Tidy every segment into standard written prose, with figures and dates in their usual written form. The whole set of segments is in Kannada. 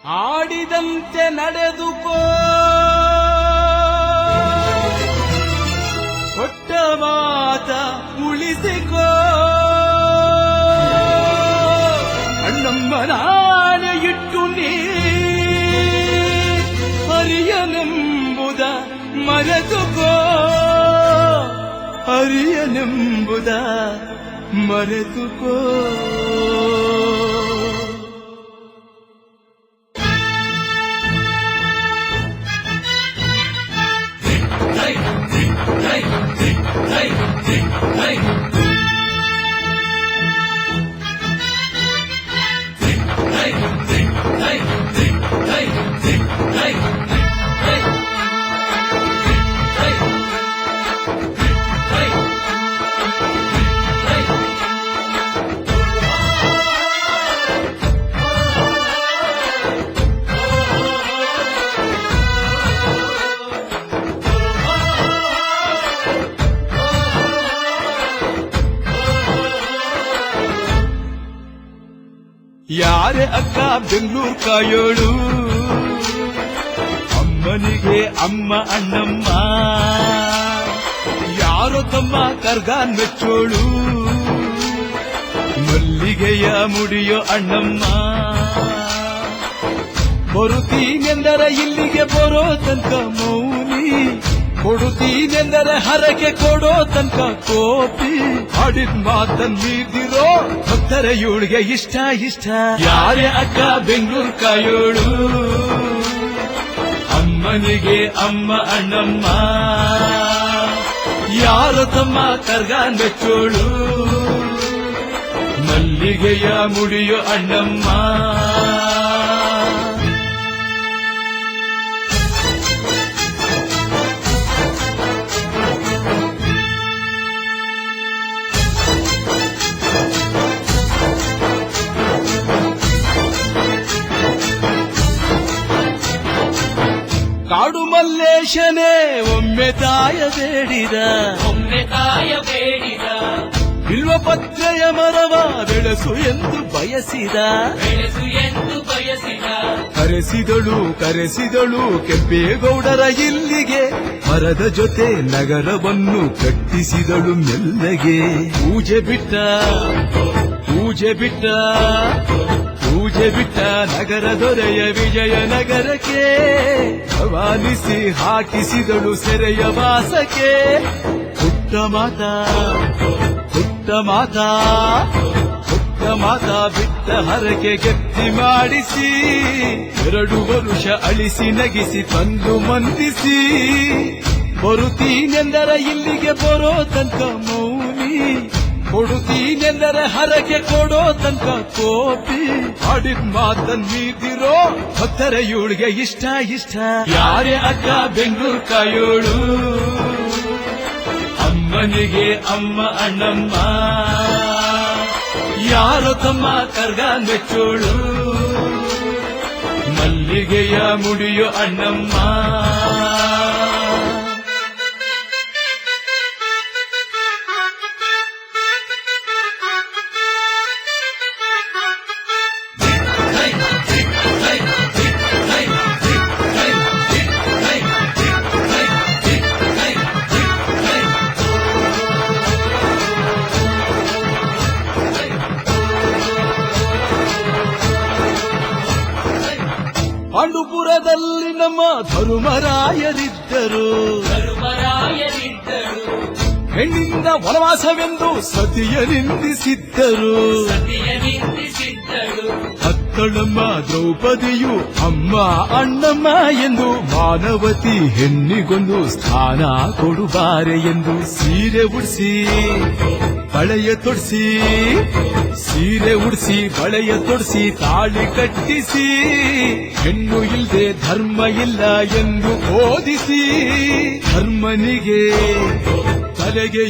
ಆಡಿದಂತೆ ನಡೆದುಕೋ, ಕೊಟ್ಟ ಮಾತ ಉಳಿಸಿಕೋ. ಅಣ್ಣಮ್ಮನಾಣೆ ಇಟ್ಟು ನೀ ಹರಿಯನೆಂಬುದ ಮರೆತುಕೋ, ಹರಿಯನೆಂಬುದ ಮರೆತುಕೋ. ಯಾರೇ ಅಕ್ಕ ಬೆಂಗಳೂರು ಕಾಯೋಳು, ಅಮ್ಮನಿಗೆ ಅಮ್ಮ ಅಣ್ಣಮ್ಮ. ಯಾರೋ ತಮ್ಮ ಕರ್ಗಾನ್ ಮೆಚ್ಚೋಳು, ಮಲ್ಲಿಗೆಯ ಮುಡಿಯೋ ಅಣ್ಣಮ್ಮ. ಬರುತ್ತೀನೆಂದರೆ ಇಲ್ಲಿಗೆ ಬರೋ ತನಕ ಮೌನಿ, ಕೊಡುತ್ತೀನೆಂದರೆ ಹರಕೆ ಕೊಡೋ ತನಕ ಕೋಪಿ. ಹಾಡಿದ ಮಾತನ್ ಮೀದಿರೋ ಭಕ್ತರ ಇವಳಿಗೆ ಇಷ್ಟ ಇಷ್ಟ. ಯಾರೇ ಅಕ್ಕ ಬೆಂಗಳೂರು ಕಾಯೋಳು, ಅಮ್ಮನಿಗೆ ಅಮ್ಮ ಅಣ್ಣಮ್ಮ. ಯಾರೋ ತಮ್ಮ ಕರ್ಗಾನ್ ಬೆಚ್ಚೋಳು, ಮಲ್ಲಿಗೆಯ ಮುಡಿಯೋ ಅಣ್ಣಮ್ಮ. ಕಾಡು ಮಲ್ಲೇಶನೇ ಒಮ್ಮೆ ತಾಯ ಬೇಡಿದ, ಬಿಲ್ವಪತ್ರೆಯ ಮರವ ಬೆಳೆಸು ಎಂದು ಬಯಸಿದ. ಕರೆಸಿದಳು ಕೆಂಪೇಗೌಡರ ಇಲ್ಲಿಗೆ, ಮರದ ಜೊತೆ ನಗರವನ್ನು ಕಟ್ಟಿಸಿದಳು ಮೆಲ್ಲಗೆ. ಪೂಜೆ ಬಿಟ್ಟ ನಗರ ದೊರೆಯ ವಿಜಯನಗರಕ್ಕೆ, ಹವಾನಿಸಿ ಹಾಕಿಸಿದಳು ಸೆರೆಯ ವಾಸಕ್ಕೆ. ಪುಟ್ಟ ಮಾತಾ ಬಿಟ್ಟ ಹರಕೆ ಗೆದ್ದಿ ಮಾಡಿಸಿ, 2 ವರುಷ ಅಳಿಸಿ ನಗಿಸಿ ತಂದು ಮಂದಿಸಿ. ಬರುತ್ತೀನೆಂದರೆ ಇಲ್ಲಿಗೆ ಬರೋ ತನಕ ಮೌನಿ, ಕೊಡುತ್ತೀನೆಂದರೆ ಹರಕೆ ಕೊಡೋ ತನಕ ಕೋಪಿ. ಹಾಡಿದ ಮಾತನ್ ಮೀದಿರೋ ಭಕ್ತರ ಇವಳಿಗೆ ಇಷ್ಟ ಇಷ್ಟ. ಯಾರೇ ಅಕ್ಕ ಬೆಂಗಳೂರು ಕಾಯೋಳು, ಅಮ್ಮನಿಗೆ ಅಮ್ಮ ಅಣ್ಣಮ್ಮ. ಯಾರೋ ತಮ್ಮ ಕರ್ಗಾನ್ ಮೆಚ್ಚೋಳು, ಮಲ್ಲಿಗೆಯ ಮುಡಿಯೋ ಅಣ್ಣಮ್ಮ. ಪಾಂಡುಪುರದಲ್ಲಿ ನಮ್ಮ ಧರ್ಮರಾಯರಿದ್ದರು, ಹೆಣ್ಣಿಂದ ವನವಾಸವೆಂದು ಸತಿಯ ನಿಂದಿಸಿದ್ದರು. ಅತ್ತಳಮ್ಮ ದ್ರೌಪದಿಯು ಅಮ್ಮ ಅಣ್ಣಮ್ಮ ಎಂದು, ಮಾನವತಿ ಹೆಣ್ಣಿಗೊಂದು ಸ್ಥಾನ ಕೊಡುಬಾರೆ ಎಂದು. ಸೀರೆ ಉಡಿಸಿ ಬಳೆಯ ತೊಡಿಸಿ ತಾಳಿ ಕಟ್ಟಿಸಿ, ಹೆಣ್ಣು ಇಲ್ಲದೆ ಧರ್ಮ ಇಲ್ಲ ಎಂದು ಬೋಧಿಸಿ. ಧರ್ಮನಿಗೆ ತಲೆಗೆ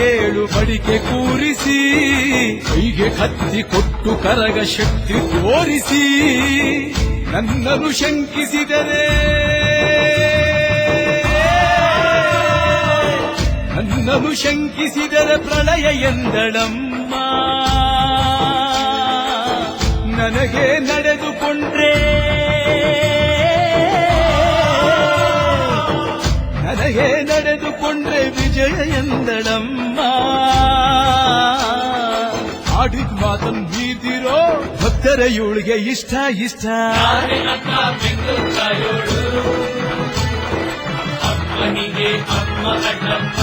ಏಳು ಬಡಿಕೆ ಕೂರಿಸಿ, ಕೈಗೆ ಕತ್ತಿ ಕೊಟ್ಟು ಕರಗ ಶಕ್ತಿ ತೋರಿಸಿ. ನನ್ನನ್ನು ಶಂಕಿಸಿದರೆ ಪ್ರಳಯ ಎಂದಳಮ್ಮ. ನನಗೆ ನಡೆದುಕೊಂಡ್ರೆ ವಿಜಯ ಎಂದಳಮ್ಮ. ಆಡಿದ ಮಾತನ್ ಮೀದಿರೋ ಭಕ್ತರ ಇವಳಿಗೆ ಇಷ್ಟ ಇಷ್ಟ. ಅಮ್ಮನಿಗೆ ಅಮ್ಮ ಅಡ್ಡಮ್ಮ